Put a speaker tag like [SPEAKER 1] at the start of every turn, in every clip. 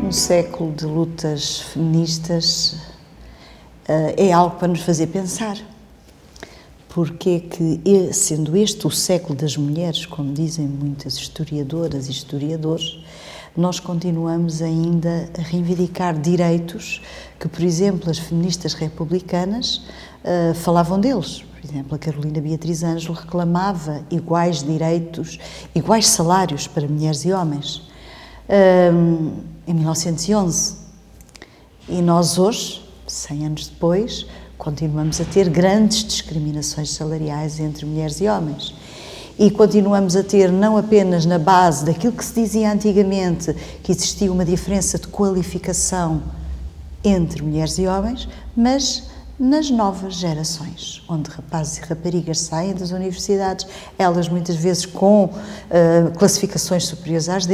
[SPEAKER 1] Um século de lutas feministas é algo para nos fazer pensar. Porque é que, sendo este o século das mulheres, como dizem muitas historiadoras e historiadores, nós continuamos ainda a reivindicar direitos que, por exemplo, as feministas republicanas falavam deles. Por exemplo, a Carolina Beatriz Ângelo reclamava iguais direitos, iguais salários para mulheres e homens, em 1911. E nós hoje, 100 anos depois, continuamos a ter grandes discriminações salariais entre mulheres e homens. E continuamos a ter, não apenas na base daquilo que se dizia antigamente, que existia uma diferença de qualificação entre mulheres e homens, mas nas novas gerações, onde rapazes e raparigas saem das universidades, elas muitas vezes com classificações superiores às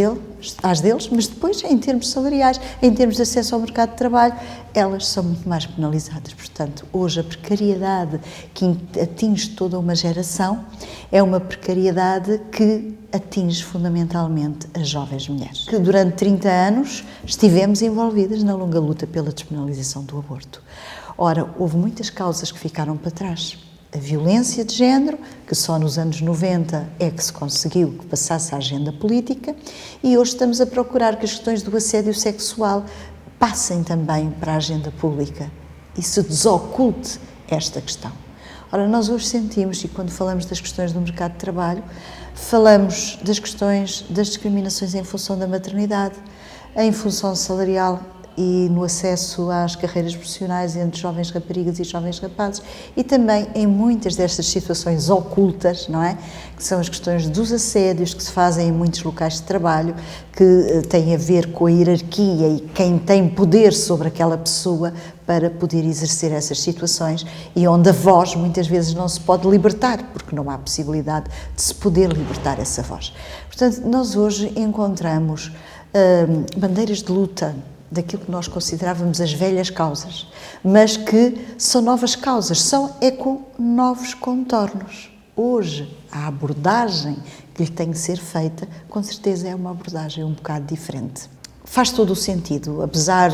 [SPEAKER 1] deles, mas depois, em termos salariais, em termos de acesso ao mercado de trabalho, elas são muito mais penalizadas. Portanto, hoje a precariedade que atinge toda uma geração é uma precariedade que atinge fundamentalmente as jovens mulheres, que durante 30 anos estivemos envolvidas na longa luta pela despenalização do aborto. Ora, houve muitas causas que ficaram para trás. A violência de género, que só nos anos 90 é que se conseguiu que passasse à agenda política, e hoje estamos a procurar que as questões do assédio sexual passem também para a agenda pública e se desoculte esta questão. Ora, nós hoje sentimos, e quando falamos das questões do mercado de trabalho, falamos das questões das discriminações em função da maternidade, em função salarial e no acesso às carreiras profissionais entre jovens raparigas e jovens rapazes, e também em muitas destas situações ocultas, não é? Que são as questões dos assédios que se fazem em muitos locais de trabalho, que têm a ver com a hierarquia e quem tem poder sobre aquela pessoa para poder exercer essas situações, e onde a voz muitas vezes não se pode libertar, porque não há possibilidade de se poder libertar essa voz. Portanto, nós hoje encontramos bandeiras de luta daquilo que nós considerávamos as velhas causas, mas que são novas causas, com novos contornos. Hoje, a abordagem que lhe tem que ser feita, com certeza é uma abordagem um bocado diferente. Faz todo o sentido, apesar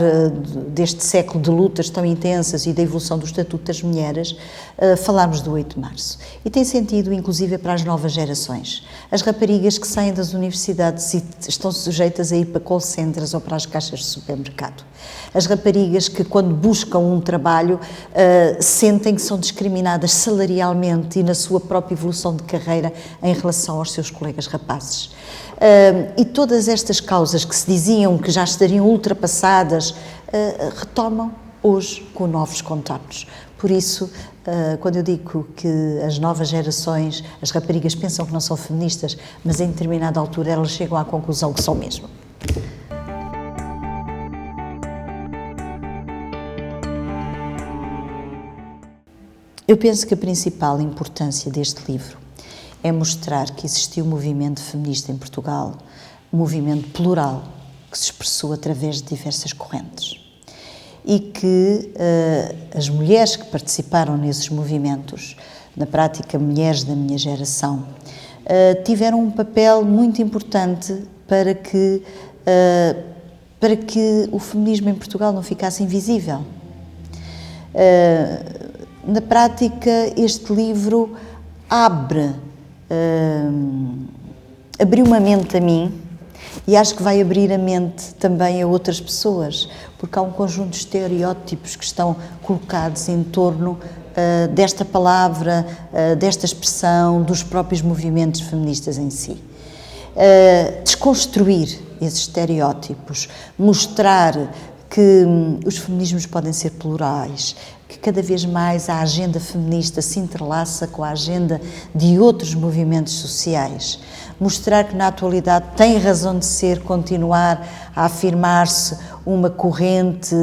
[SPEAKER 1] deste século de lutas tão intensas e da evolução do Estatuto das Mulheres, falarmos do 8 de Março. E tem sentido, inclusive, para as novas gerações. As raparigas que saem das universidades e estão sujeitas a ir para call centers ou para as caixas de supermercado. As raparigas que, quando buscam um trabalho, sentem que são discriminadas salarialmente e na sua própria evolução de carreira em relação aos seus colegas rapazes. E todas estas causas que se diziam que já estariam ultrapassadas, retomam hoje com novos contornos. Por isso, quando eu digo que as novas gerações, as raparigas pensam que não são feministas, mas em determinada altura elas chegam à conclusão que são mesmo. Eu penso que a principal importância deste livro é mostrar que existiu um movimento feminista em Portugal, um movimento plural, que se expressou através de diversas correntes. E que as mulheres que participaram nesses movimentos, na prática mulheres da minha geração, tiveram um papel muito importante para que o feminismo em Portugal não ficasse invisível. Na prática, este livro abriu uma mente a mim e acho que vai abrir a mente também a outras pessoas, porque há um conjunto de estereótipos que estão colocados em torno desta palavra, desta expressão, dos próprios movimentos feministas em si. Desconstruir esses estereótipos, mostrar que os feminismos podem ser plurais, que cada vez mais a agenda feminista se entrelaça com a agenda de outros movimentos sociais. Mostrar que na atualidade tem razão de ser continuar a afirmar-se uma corrente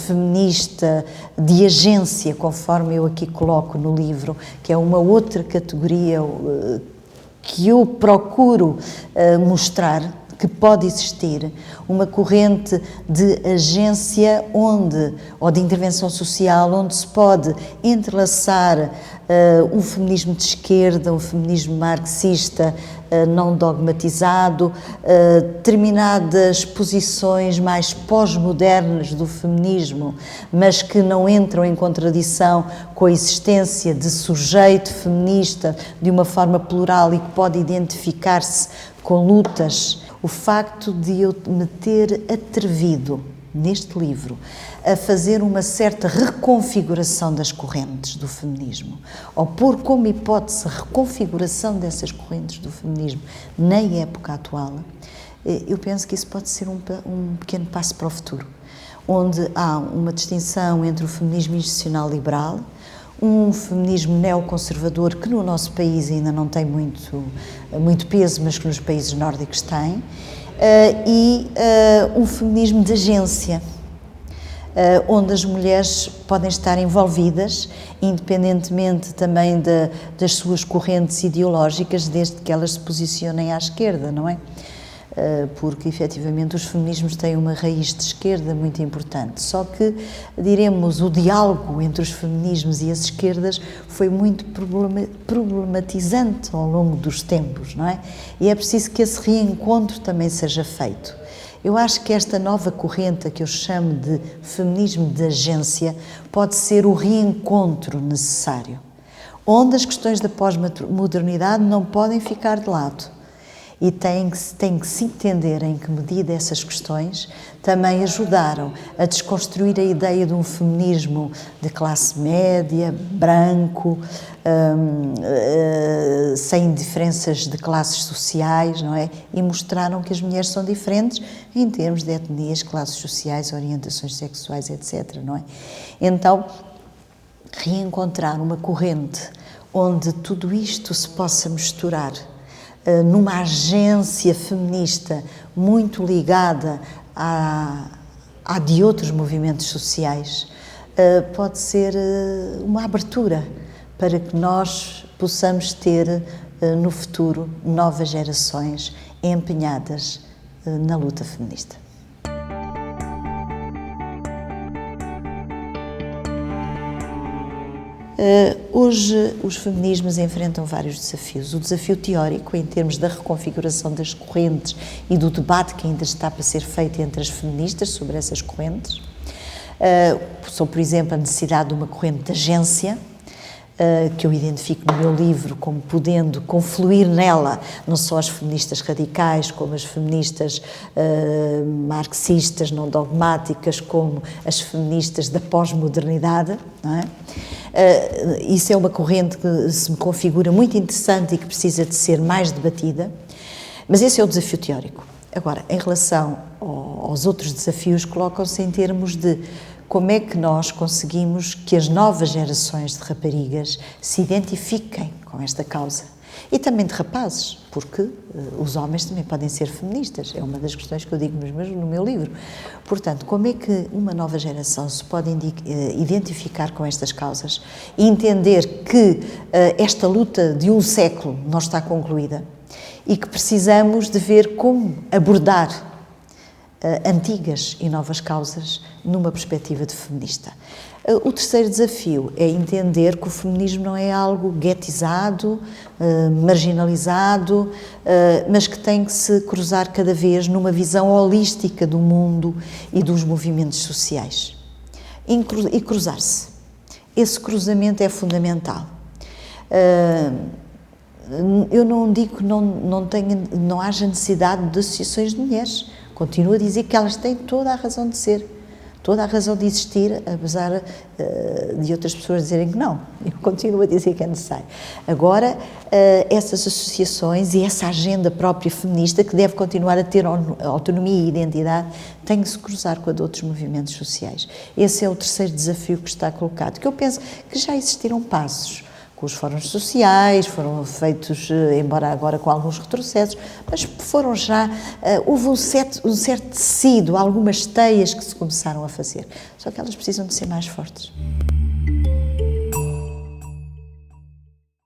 [SPEAKER 1] feminista de agência, conforme eu aqui coloco no livro, que é uma outra categoria que eu procuro mostrar, que pode existir uma corrente de agência ou de intervenção social, onde se pode entrelaçar um feminismo de esquerda, um feminismo marxista não dogmatizado, determinadas posições mais pós-modernas do feminismo, mas que não entram em contradição com a existência de sujeito feminista de uma forma plural e que pode identificar-se com lutas. O facto de eu me ter atrevido, neste livro, a fazer uma certa reconfiguração das correntes do feminismo, ou pôr como hipótese a reconfiguração dessas correntes do feminismo na época atual, eu penso que isso pode ser um pequeno passo para o futuro, onde há uma distinção entre o feminismo institucional liberal, um feminismo neoconservador que no nosso país ainda não tem muito peso, mas que nos países nórdicos tem, e um feminismo de agência, onde as mulheres podem estar envolvidas, independentemente também das suas correntes ideológicas, desde que elas se posicionem à esquerda, não é? Porque, efetivamente, os feminismos têm uma raiz de esquerda muito importante. Só que, diremos, o diálogo entre os feminismos e as esquerdas foi muito problematizante ao longo dos tempos, não é? E é preciso que esse reencontro também seja feito. Eu acho que esta nova corrente, que eu chamo de feminismo de agência, pode ser o reencontro necessário, onde as questões da pós-modernidade não podem ficar de lado. E tem que se entender em que medida essas questões também ajudaram a desconstruir a ideia de um feminismo de classe média, branco, sem diferenças de classes sociais, não é? E mostraram que as mulheres são diferentes em termos de etnias, classes sociais, orientações sexuais, etc., não é? Então, reencontrar uma corrente onde tudo isto se possa misturar numa agência feminista muito ligada à de outros movimentos sociais, pode ser uma abertura para que nós possamos ter no futuro novas gerações empenhadas na luta feminista. Hoje os feminismos enfrentam vários desafios. O desafio teórico, em termos da reconfiguração das correntes e do debate que ainda está para ser feito entre as feministas sobre essas correntes, são, por exemplo, a necessidade de uma corrente de agência, que eu identifico no meu livro como podendo confluir nela não só as feministas radicais, como as feministas marxistas, não dogmáticas, como as feministas da pós-modernidade, não é? Isso é uma corrente que se me configura muito interessante e que precisa de ser mais debatida, mas esse é o desafio teórico. Agora, em relação aos outros desafios, colocam-se em termos de como é que nós conseguimos que as novas gerações de raparigas se identifiquem com esta causa. E também de rapazes, porque os homens também podem ser feministas, é uma das questões que eu digo no meu livro. Portanto, como é que uma nova geração se pode identificar com estas causas e entender que esta luta de um século não está concluída e que precisamos de ver como abordar antigas e novas causas numa perspectiva de feminista. O terceiro desafio é entender que o feminismo não é algo guetizado, marginalizado, mas que tem que se cruzar cada vez numa visão holística do mundo e dos movimentos sociais. E cruzar-se. Esse cruzamento é fundamental. Eu não digo que não haja necessidade de associações de mulheres. Continuo a dizer que elas têm toda a razão de ser, toda a razão de existir, apesar de outras pessoas dizerem que não. Eu continuo a dizer que é necessário. Agora, essas associações e essa agenda própria feminista, que deve continuar a ter autonomia e identidade, tem que se cruzar com a de outros movimentos sociais. Esse é o terceiro desafio que está colocado, que eu penso que já existiram passos, com os fóruns sociais, foram feitos, embora agora com alguns retrocessos, mas foram já, houve um certo tecido, algumas teias que se começaram a fazer, só que elas precisam de ser mais fortes.